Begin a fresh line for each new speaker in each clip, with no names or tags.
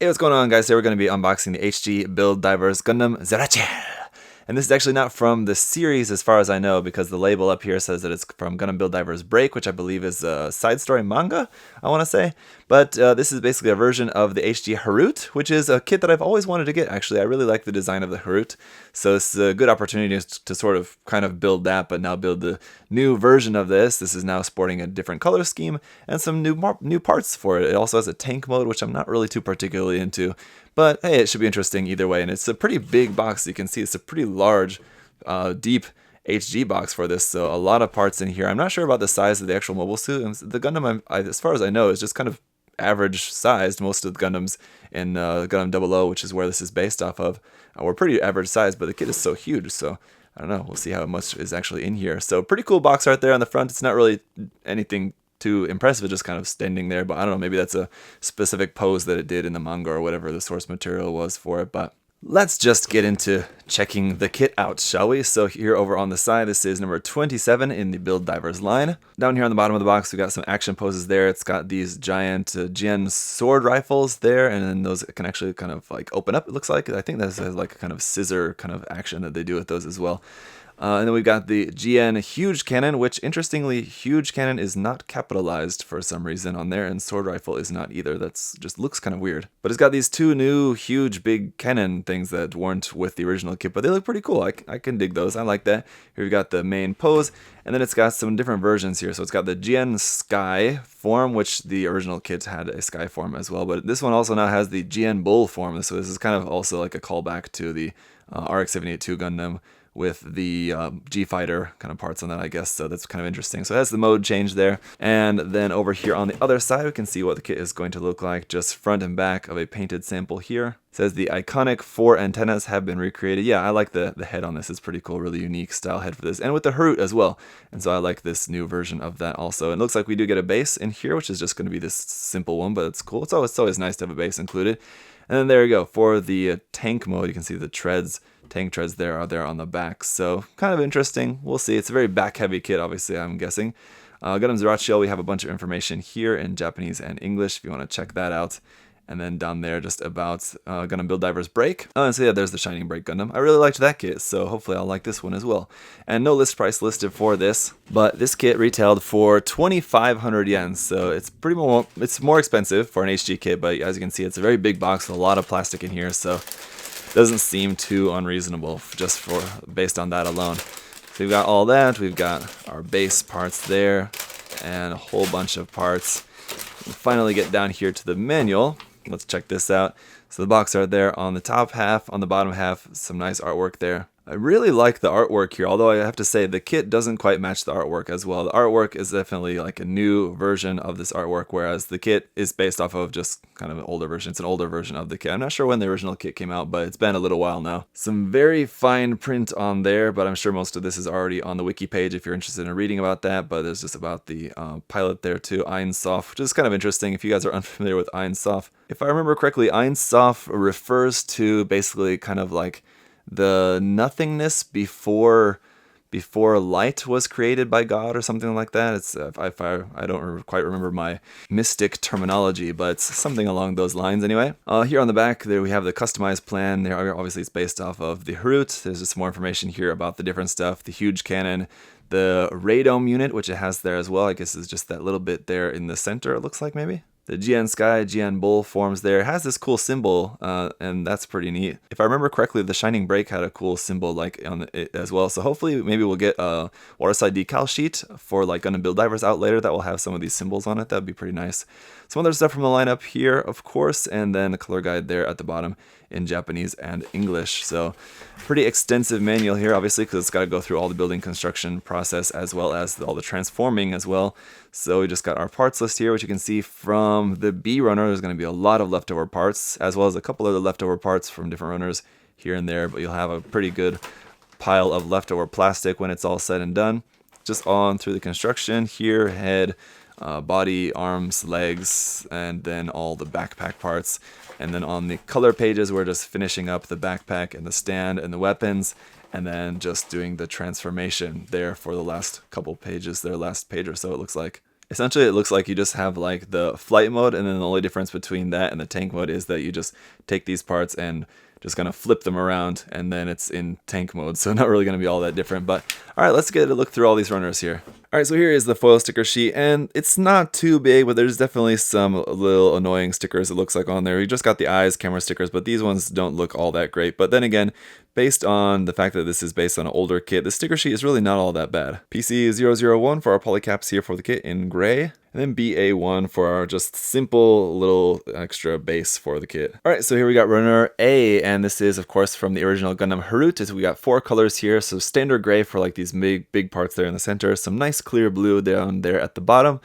Hey, what's going on, guys? Today we're going to be unboxing the HG Build Divers Gundam Zerachiel. And this is actually not from the series as far as I know, because the label up here says that it's from Gundam Build Divers Break, which I believe is a side story manga, I want to say. But this is basically a version of the HG Harute, which is a kit that I've always wanted to get, actually. I really like the design of the Harute, so it's a good opportunity to sort of kind of build that, but now build the new version of this. This is now sporting a different color scheme and some new parts for it. It also has a tank mode, which I'm not really too particularly into. But hey, it should be interesting either way, and it's a pretty big box. You can see it's a pretty large, deep HG box for this, so a lot of parts in here. I'm not sure about the size of the actual mobile suit. The Gundam, as far as I know, is just kind of average sized. Most of the Gundams in Gundam 00, which is where this is based off of, were pretty average sized, but the kit is so huge, so I don't know. We'll see how much is actually in here. So pretty cool box art there on the front. It's not really anything too impressive, just kind of standing there, but I don't know, maybe that's a specific pose that it did in the manga or whatever the source material was for it. But let's just get into checking the kit out, shall we? So here over on the side, this is number 27 in the Build Divers line. Down here on the bottom of the box, we got some action poses there. It's got these giant GN sword rifles there, and then those can actually kind of like open up, it looks like. I think that's like a kind of scissor kind of action that they do with those as well. And then we've got the GN Huge Cannon, which interestingly, Huge Cannon is not capitalized for some reason on there, and Sword Rifle is not either. That's just looks kind of weird. But it's got these two new huge big cannon things that weren't with the original kit, but they look pretty cool. I can dig those. I like that. Here we've got the main pose, and then it's got some different versions here. So it's got the GN Sky form, which the original kit had a Sky form as well, but this one also now has the GN Bull form. So this is kind of also like a callback to the RX-782 Gundam, with the G-Fighter kind of parts on that, I guess, so that's kind of interesting. So it has the mode change there, and then over here on the other side, we can see what the kit is going to look like, just front and back of a painted sample here. It says the iconic 4 antennas have been recreated. Yeah, I like the head on this. It's pretty cool, really unique style head for this, and with the Harute as well, and so I like this new version of that also. It looks like we do get a base in here, which is just going to be this simple one, but it's cool. It's always nice to have a base included. And then there you go, for the tank mode, you can see the tank treads there are there on the back, so kind of interesting. We'll see. It's a very back heavy kit, obviously, I'm guessing. Gundam Zerachiel, we have a bunch of information here in Japanese and English if you want to check that out. And then down there just about Gundam Build Divers Break. Oh, and so yeah, there's the Shining Break Gundam. I really liked that kit, so hopefully I'll like this one as well. And no list price listed for this, but this kit retailed for 2,500 yen, so it's it's more expensive for an HG kit, but as you can see, it's a very big box with a lot of plastic in here, so doesn't seem too unreasonable just based on that alone. So we've got all that. We've got our base parts there and a whole bunch of parts. We'll finally get down here to the manual. Let's check this out. So the box art there on the top half, on the bottom half, some nice artwork there. I really like the artwork here, although I have to say the kit doesn't quite match the artwork as well. The artwork is definitely like a new version of this artwork, whereas the kit is based off of just kind of an older version. It's an older version of the kit. I'm not sure when the original kit came out, but it's been a little while now. Some very fine print on there, but I'm sure most of this is already on the wiki page if you're interested in reading about that, but there's just about the pilot there too, Einsof, which is kind of interesting if you guys are unfamiliar with Einsof. If I remember correctly, Einsof refers to basically kind of like the nothingness before light was created by God or something like that. It's I don't quite remember my mystic terminology, but it's something along those lines anyway. Here on the back there we have the customized plan. There obviously it's based off of the Harute. There's just more information here about the different stuff, the huge cannon, the radome unit, which it has there as well. I guess is just that little bit there in the center, it looks like maybe. The GN Sky, GN Bull forms there. It has this cool symbol, and that's pretty neat. If I remember correctly, the Shining Break had a cool symbol like on it as well. So hopefully maybe we'll get a waterside decal sheet for like Gundam Build Divers out later that will have some of these symbols on it. That'd be pretty nice. Some other stuff from the lineup here, of course, and then the color guide there at the bottom in Japanese and English. So pretty extensive manual here, obviously, because it's got to go through all the building construction process as well as all the transforming as well. So we just got our parts list here, which you can see from the B runner. There's going to be a lot of leftover parts, as well as a couple of the leftover parts from different runners here and there, but you'll have a pretty good pile of leftover plastic when it's all said and done. Just on through the construction here, head, body, arms, legs, and then all the backpack parts. And then on the color pages, we're just finishing up the backpack and the stand and the weapons, and then just doing the transformation there for the last couple pages, their last page or so it looks like. Essentially, it looks like you just have like the flight mode, and then the only difference between that and the tank mode is that you just take these parts and just gonna flip them around, and then it's in tank mode, so not really gonna be all that different. But all right, let's get a look through all these runners here. All right, so here is the foil sticker sheet, and it's not too big, but there's definitely some little annoying stickers it looks like on there. You just got the eyes camera stickers, but these ones don't look all that great. But then again, based on the fact that this is based on an older kit, the sticker sheet is really not all that bad. PC001 for our polycaps here for the kit in gray, and then BA1 for our just simple little extra base for the kit. All right, so here we got runner A, and this is of course from the original Gundam Harute. So we got 4 colors here. So standard gray for like these big parts there in the center, some nice clear blue down there at the bottom.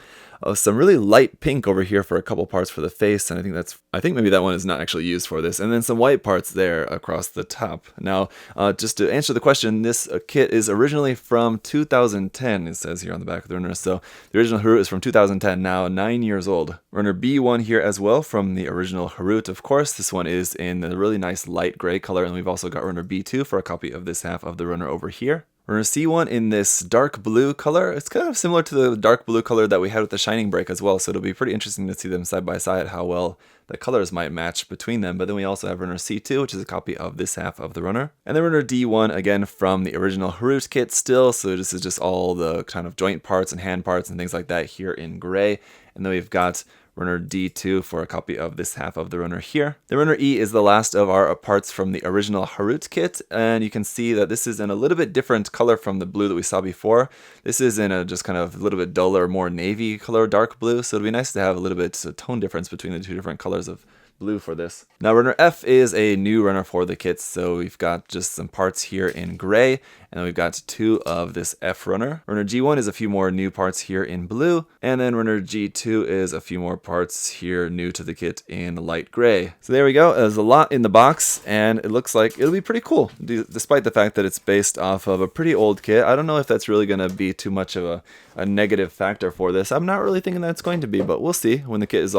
Some really light pink over here for a couple parts for the face, and I think maybe that one is not actually used for this, and then some white parts there across the top. Now, just to answer the question, this kit is originally from 2010, it says here on the back of the runner, so the original Harute is from 2010, now 9 years old. Runner B1 here as well from the original Harute, of course. This one is in the really nice light gray color, and we've also got runner B2 for a copy of this half of the runner over here. Runner C1 in this dark blue color. It's kind of similar to the dark blue color that we had with the Shining Break as well, so it'll be pretty interesting to see them side by side, how well the colors might match between them. But then we also have runner C2, which is a copy of this half of the runner. And then runner D1, again from the original Harute kit still, so this is just all the kind of joint parts and hand parts and things like that here in gray. And then we've got runner D2 for a copy of this half of the runner here. The runner E is the last of our parts from the original Harute kit, and you can see that this is in a little bit different color from the blue that we saw before. This is in a just kind of a little bit duller, more navy color, dark blue, so it'll be nice to have a little bit of tone difference between the two different colors of blue for this. Now runner F is a new runner for the kit, so we've got just some parts here in gray, and then we've got 2 of this F runner. Runner G1 is a few more new parts here in blue, and then runner G2 is a few more parts here new to the kit in light gray. So there we go, there's a lot in the box, and it looks like it'll be pretty cool, despite the fact that it's based off of a pretty old kit. I don't know if that's really going to be too much of a negative factor for this. I'm not really thinking that's going to be, but we'll see when the kit is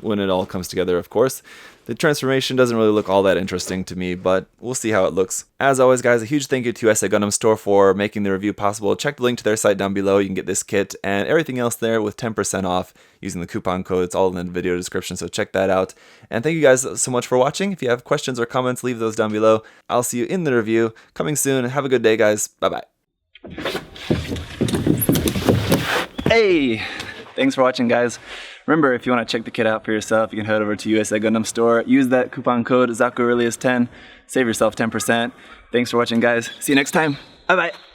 when it all comes together, of course. The transformation doesn't really look all that interesting to me, but we'll see how it looks. As always, guys, a huge thank you to USA Gundam Store for making the review possible. Check the link to their site down below. You can get this kit and everything else there with 10% off using the coupon code. It's all in the video description, so check that out. And thank you guys so much for watching. If you have questions or comments, leave those down below. I'll see you in the review. Coming soon. Have a good day, guys. Bye-bye. Hey! Thanks for watching, guys. Remember, if you want to check the kit out for yourself, you can head over to USA Gundam Store. Use that coupon code ZakuAurelius10. Save yourself 10%. Thanks for watching, guys. See you next time. Bye-bye.